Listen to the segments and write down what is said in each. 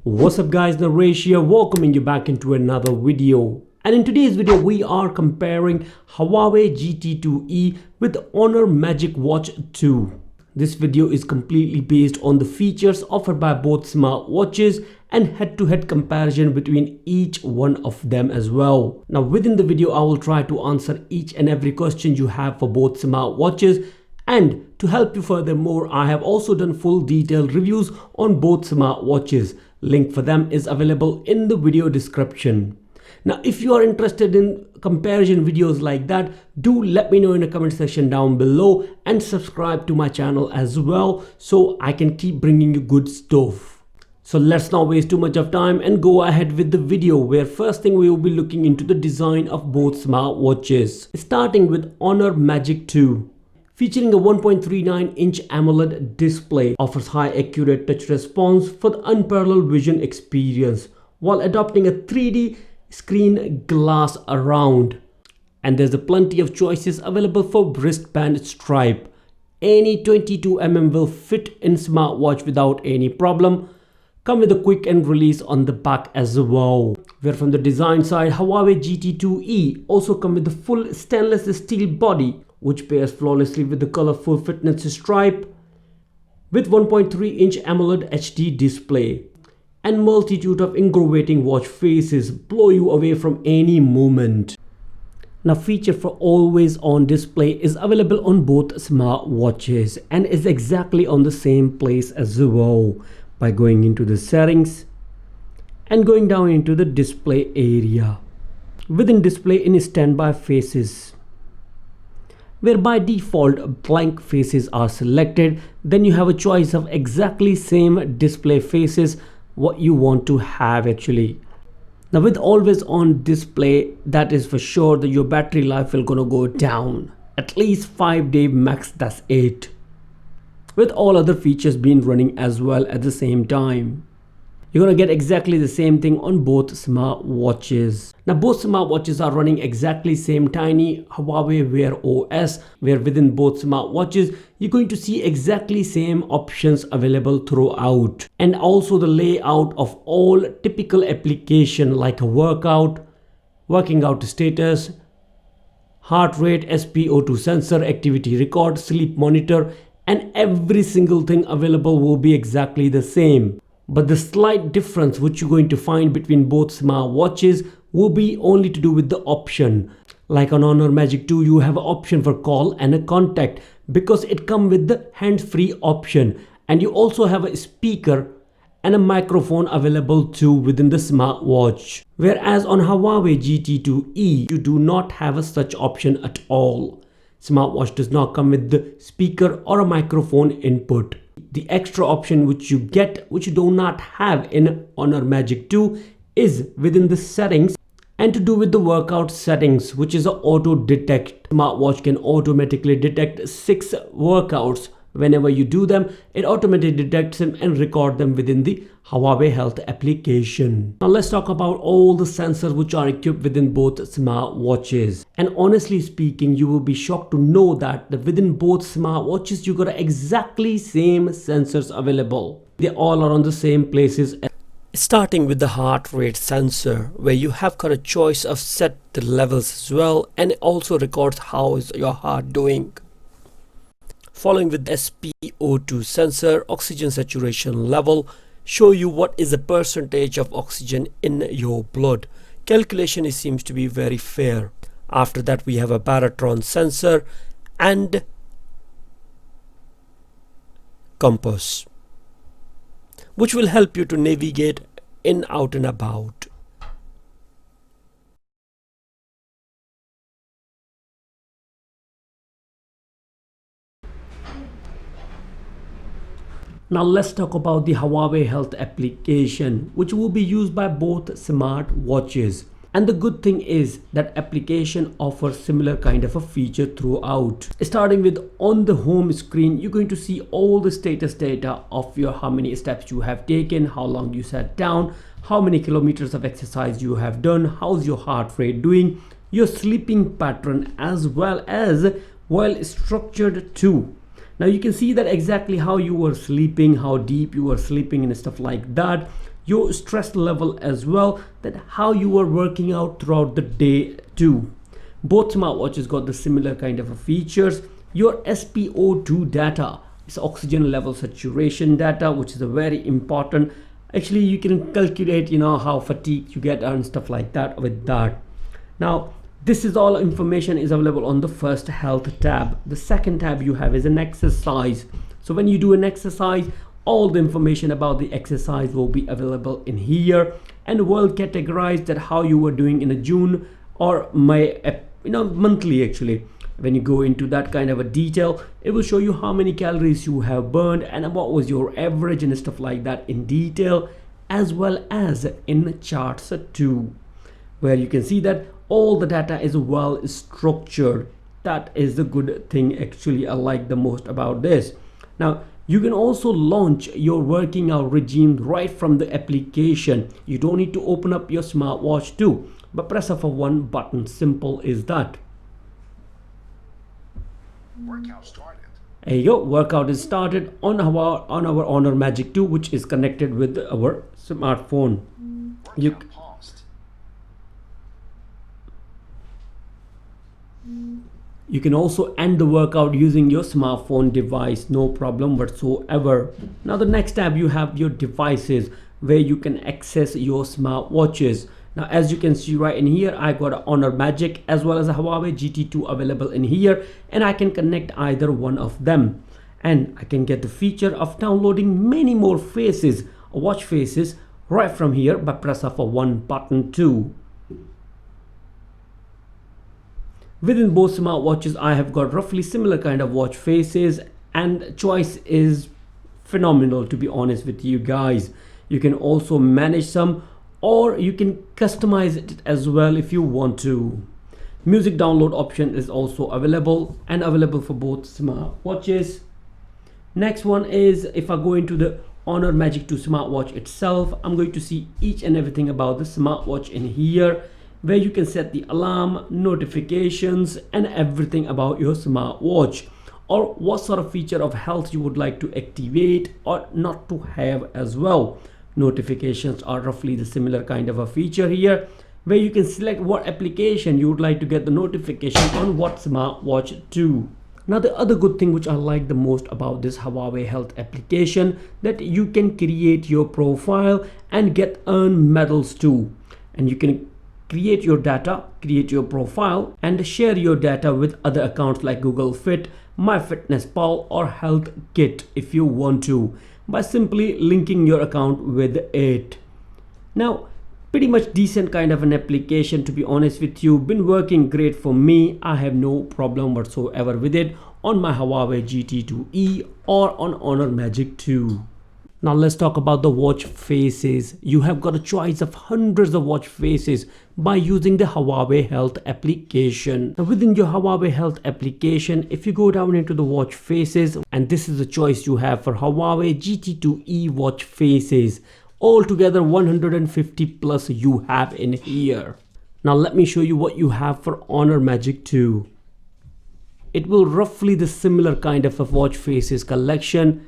What's up guys, Naresh here, welcoming you back into another video. And in today's video we are comparing Huawei GT2E with Honor MagicWatch 2. This video is completely based on the features offered by both smartwatches and head-to-head comparison between each one of them as well. Now within the video I will try to answer each and every question you have for both smartwatches, and to help you furthermore, I have also done full detailed reviews on both smartwatches. Link for them is available in the video description. Now if you are interested in comparison videos like that, do let me know in the comment section down below and subscribe to my channel as well so I can keep bringing you good stuff. So let's not waste too much of time and go ahead with the video, where first thing we will be looking into the design of both smartwatches. Starting with Honor Magic 2. Featuring a 1.39-inch AMOLED display, offers high accurate touch response for the unparalleled vision experience while adopting a 3D screen glass around. And there's plenty of choices available for wristband stripe. Any 22mm will fit in smartwatch without any problem. Come with a quick and release on the back as well. Where from the design side, Huawei GT2E also come with the full stainless steel body, which pairs flawlessly with the colorful fitness stripe, with 1.3-inch AMOLED HD display and multitude of engraving watch faces blow you away from any movement. Now feature for always on display is available on both smartwatches and is exactly on the same place as well, by going into the settings and going down into the display area. Within display in standby faces, where by default blank faces are selected, then you have a choice of exactly same display faces what you want to have actually. Now with always on display, that is for sure that your battery life will gonna go down at least 5 days max, that's it, with all other features being running as well at the same time. You're gonna get exactly the same thing on both smartwatches. Now both smartwatches are running exactly same tiny Huawei Wear OS, where within both smartwatches you're going to see exactly same options available throughout, and also the layout of all typical application like a workout, working out status, heart rate, SpO2 sensor, activity record, sleep monitor, and every single thing available will be exactly the same. But the slight difference which you're going to find between both smartwatches will be only to do with the option. Like on Honor Magic 2, you have an option for call and a contact because it comes with the hands-free option, and you also have a speaker and a microphone available too within the smartwatch. Whereas on Huawei GT2E, you do not have a such option at all. Smartwatch does not come with the speaker or a microphone input. The extra option which you get, which you do not have in Honor Magic 2, is within the settings and to do with the workout settings, which is a auto detect. Smartwatch can automatically detect 6 workouts. Whenever you do them, it automatically detects them and record them within the Huawei Health application. Now let's talk about all the sensors which are equipped within both smartwatches. And honestly speaking, you will be shocked to know that within both smartwatches you got exactly same sensors available. They all are on the same places. Starting with the heart rate sensor, where you have got a choice of set the levels as well, and it also records how is your heart doing. Following with SpO2 sensor, oxygen saturation level, show you what is the percentage of oxygen in your blood. Calculation seems to be very fair. After that we have a barometry sensor and compass, which will help you to navigate in out and about. Now let's talk about the Huawei Health application, which will be used by both smartwatches. And the good thing is that application offers similar kind of a feature throughout. Starting with on the home screen, you're going to see all the status data of your how many steps you have taken, how long you sat down, how many kilometers of exercise you have done, how's your heart rate doing, your sleeping pattern, as well as well structured too. Now you can see that exactly how you were sleeping, how deep you were sleeping and stuff like that, your stress level as well, that how you were working out throughout the day too. Both smartwatches got the similar kind of features. Your SpO2 data is oxygen level saturation data, which is a very important. Actually, you can calculate, how fatigued you get and stuff like that with that. Now, this is all information is available on the first health tab. The second tab you have is an exercise. So when you do an exercise, all the information about the exercise will be available in here, and will categorize that how you were doing in a June or May, monthly actually. When you go into that kind of a detail, it will show you how many calories you have burned and what was your average and stuff like that in detail, as well as in charts too, where you can see that all the data is well structured. That is the good thing actually I like the most about this. Now you can also launch your working out regime right from the application. You don't need to open up your smartwatch too, but press of one button. Simple is that. Workout started. There you go, workout is started on our Honor Magic 2, which is connected with our smartphone. Workout paused. You can also end the workout using your smartphone device, no problem whatsoever. Now the next tab you have your devices, where you can access your smartwatches. Now as you can see right in here, I got a Honor Magic as well as a Huawei GT2 available in here, and I can connect either one of them, and I can get the feature of downloading many more faces, watch faces, right from here by press of one button too. Within both smartwatches, I have got roughly similar kind of watch faces, and choice is phenomenal, to be honest with you guys. You can also manage some, or you can customize it as well if you want to. Music download option is also available, and available for both smartwatches. Next one is, if I go into the Honor Magic 2 smartwatch itself, I'm going to see each and everything about the smartwatch in here, where you can set the alarm, notifications, and everything about your smartwatch, or what sort of feature of health you would like to activate or not to have as well. Notifications are roughly the similar kind of a feature here, where you can select what application you would like to get the notification on what smartwatch too. Now the other good thing which I like the most about this Huawei Health application, that you can create your profile and earn medals too, and you can create your data, create your profile, and share your data with other accounts like Google Fit, MyFitnessPal, or Health Kit if you want to, by simply linking your account with it. Now pretty much decent kind of an application, to be honest with you. Been working great for me. I have no problem whatsoever with it on my Huawei GT2E or on Honor Magic 2. Now let's talk about the watch faces. You have got a choice of hundreds of watch faces by using the Huawei Health application. Now within your Huawei Health application, if you go down into the watch faces, and this is the choice you have for Huawei GT2E watch faces, altogether 150 plus you have in here. Now let me show you what you have for Honor Magic 2. It will roughly the similar kind of a watch faces collection.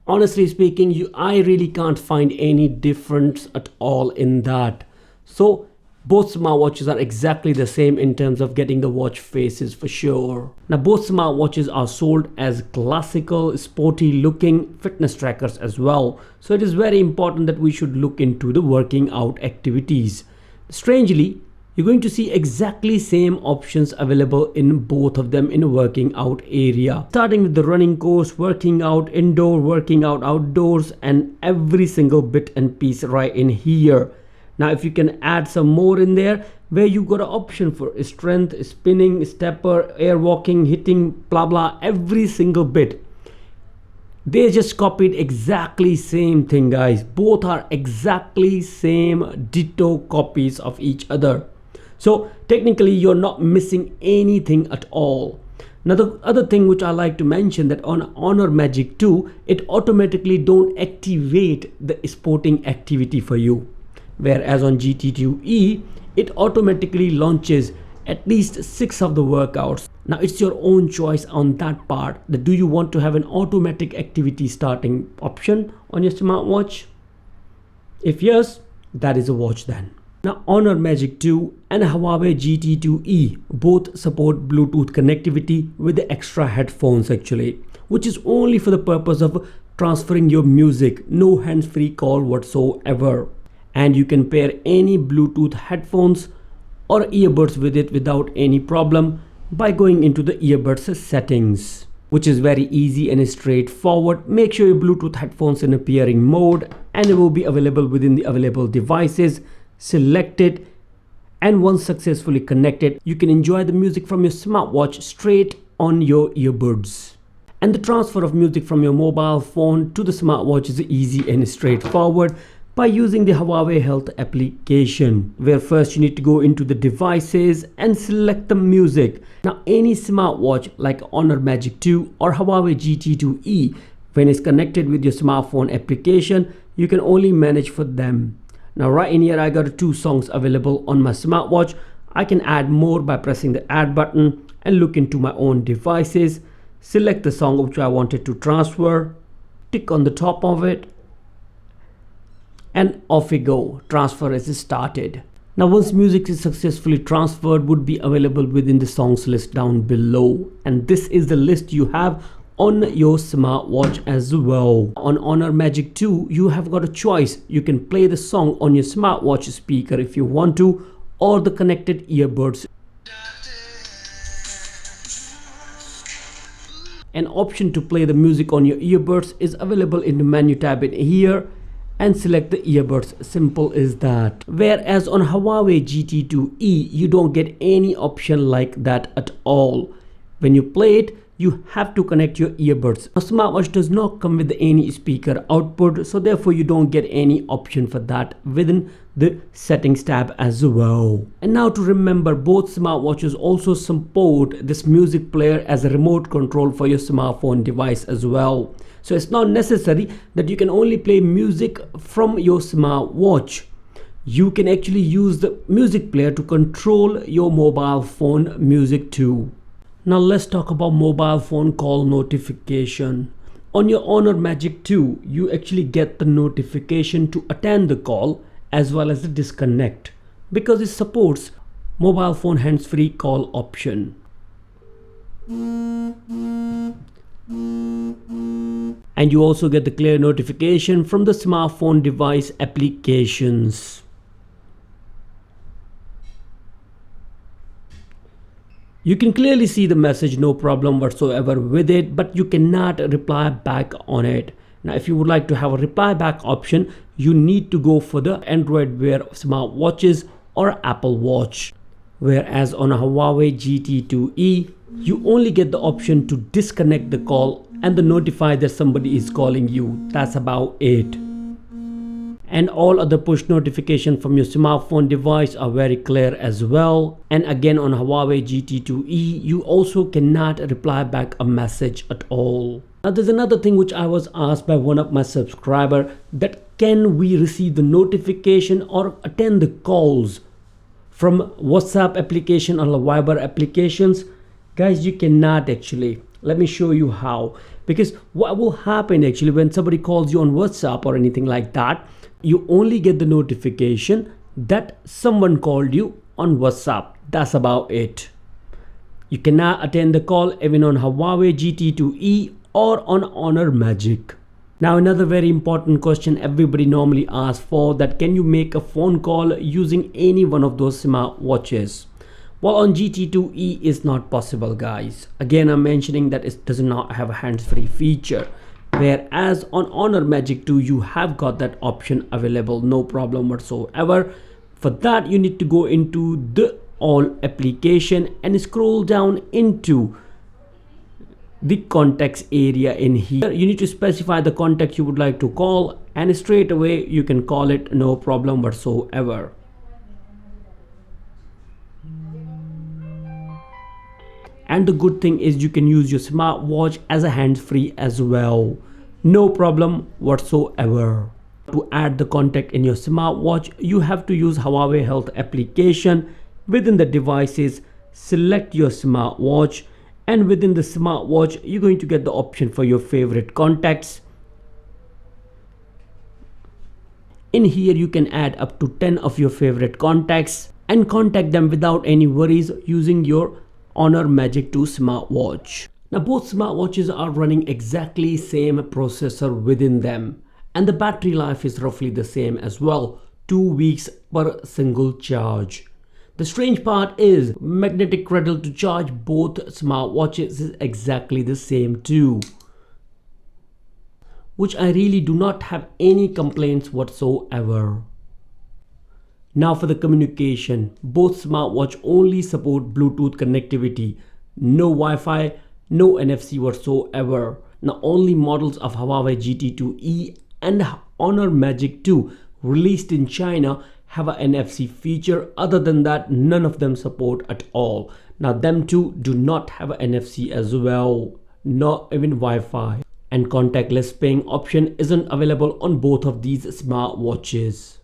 Honestly speaking, I really can't find any difference at all in that. So both smartwatches are exactly the same in terms of getting the watch faces for sure. Now both smartwatches are sold as classical, sporty looking fitness trackers as well. So it is very important that we should look into the working out activities. Strangely, you're going to see exactly same options available in both of them in a working out area. Starting with the running course, working out indoor, working out outdoors, and every single bit and piece right in here. Now if you can add some more in there, where you got an option for strength, spinning, stepper, air walking, hitting, blah blah, every single bit. They just copied exactly same thing, guys. Both are exactly same ditto copies of each other. So technically you're not missing anything at all. Now the other thing which I like to mention, that on Honor Magic 2, it automatically don't activate the sporting activity for you. Whereas on GT2E, it automatically launches at least 6 of the workouts. Now it's your own choice on that part, that do you want to have an automatic activity starting option on your smartwatch? If yes, that is a watch then. Now Honor Magic 2 and Huawei GT2E both support Bluetooth connectivity with the extra headphones actually, which is only for the purpose of transferring your music, no hands-free call whatsoever. And you can pair any Bluetooth headphones or earbuds with it without any problem by going into the earbuds settings, which is very easy and straightforward. Make sure your Bluetooth headphones in a pairing mode and it will be available within the available devices. Select it, and once successfully connected, you can enjoy the music from your smartwatch straight on your earbuds. And the transfer of music from your mobile phone to the smartwatch is easy and straightforward by using the Huawei Health application, where first you need to go into the devices and select the music. Now any smartwatch like Honor Magic 2 or Huawei GT2E, when it's connected with your smartphone application, you can only manage for them. Now right in here I got 2 songs available on my smartwatch. I can add more by pressing the add button and look into my own devices, select the song which I wanted to transfer, tick on the top of it, and off we go. Transfer is started. Now once music is successfully transferred, would be available within the songs list down below, and this is the list you have on your smartwatch as well. On Honor Magic 2 you have got a choice. You can play the song on your smartwatch speaker if you want to, or the connected earbuds. An option to play the music on your earbuds is available in the menu tab in here, and select the earbuds. Simple as that. Whereas on Huawei GT2E you don't get any option like that at all. When you play it, you have to connect your earbuds. A smartwatch does not come with any speaker output, so therefore you don't get any option for that within the settings tab as well. And now to remember, both smartwatches also support this music player as a remote control for your smartphone device as well. So it's not necessary that you can only play music from your smartwatch. You can actually use the music player to control your mobile phone music too. Now let's talk about mobile phone call notification. On your Honor Magic 2, you actually get the notification to attend the call as well as the disconnect, because it supports mobile phone hands-free call option. And you also get the clear notification from the smartphone device applications. You can clearly see the message, no problem whatsoever with it, but you cannot reply back on it. Now if you would like to have a reply back option, you need to go for the Android Wear smartwatches or Apple Watch. Whereas on a Huawei GT2E, you only get the option to disconnect the call and to notify that somebody is calling you. That's about it. And all other push notifications from your smartphone device are very clear as well. And again on Huawei GT2E, you also cannot reply back a message at all. Now there's another thing which I was asked by one of my subscribers, that can we receive the notification or attend the calls from WhatsApp application or Viber applications? Guys, you cannot actually. Let me show you how. Because what will happen actually when somebody calls you on WhatsApp or anything like that, you only get the notification that someone called you on WhatsApp. That's about it. You cannot attend the call even on Huawei GT2E or on Honor Magic. Now another very important question everybody normally asks for, that can you make a phone call using any one of those smartwatches? Well, on GT2E is not possible, guys. Again, I'm mentioning that it does not have a hands-free feature. Whereas on Honor Magic 2 you have got that option available, no problem whatsoever. For that you need to go into the all application and scroll down into the contacts area in here. You need to specify the contact you would like to call, and straight away you can call it, no problem whatsoever. And the good thing is you can use your smartwatch as a hands-free as well, no problem whatsoever. To add the contact in your smartwatch, you have to use Huawei Health application. Within the devices, select your smartwatch, and within the smartwatch you're going to get the option for your favorite contacts. In here you can add up to 10 of your favorite contacts and contact them without any worries using your Honor Magic 2 smartwatch. Now both smartwatches are running exactly same processor within them, and the battery life is roughly the same as well, 2 weeks per single charge. The strange part is magnetic cradle to charge both smartwatches is exactly the same too, which I really do not have any complaints whatsoever. Now for the communication, both smartwatch only support Bluetooth connectivity, no Wi-Fi, no NFC whatsoever. Now only models of Huawei GT2E and Honor Magic 2 released in China have an NFC feature. Other than that, none of them support at all. Now them two do not have an NFC as well, not even Wi-Fi. And contactless paying option isn't available on both of these smartwatches.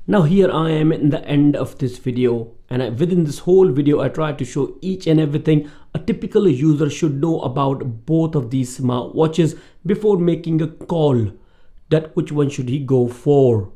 Now here I am in the end of this video, and within this whole video I try to show each and everything a typical user should know about both of these smartwatches before making a call that which one should he go for.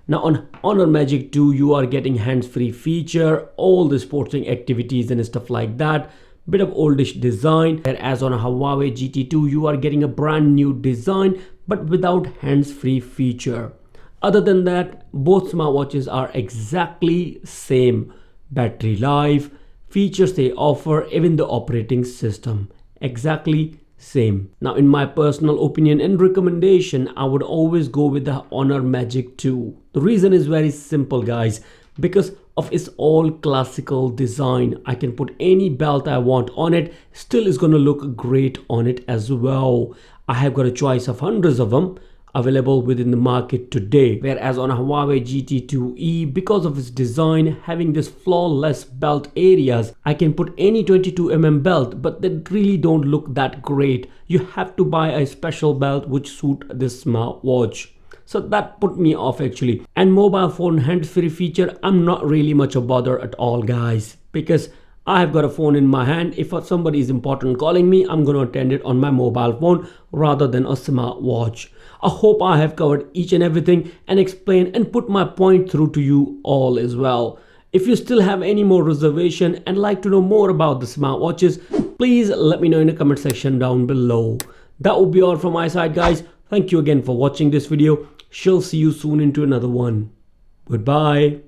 Now on Honor Magic 2 you are getting hands-free feature, all the sporting activities and stuff like that, bit of oldish design, whereas on Huawei GT2 you are getting a brand new design but without hands-free feature. Other than that, both smartwatches are exactly same. Battery life, features they offer, even the operating system, exactly same. Now in my personal opinion and recommendation, I would always go with the Honor Magic 2. The reason is very simple guys, because of its all classical design. I can put any belt I want on it, still is gonna look great on it as well. I have got a choice of hundreds of them available within the market today, whereas on a Huawei GT2E, because of its design having this flawless belt areas, I can put any 22mm belt, but they really don't look that great. You have to buy a special belt which suit this smartwatch. So that put me off actually. And mobile phone hands-free feature, I'm not really much a bother at all guys, because I have got a phone in my hand. If somebody is important calling me, I'm gonna attend it on my mobile phone rather than a smartwatch. I hope I have covered each and everything and explained and put my point through to you all as well. If you still have any more reservation and like to know more about the smartwatches, please let me know in the comment section down below. That will be all from my side guys. Thank you again for watching this video. Shall see you soon into another one. Goodbye.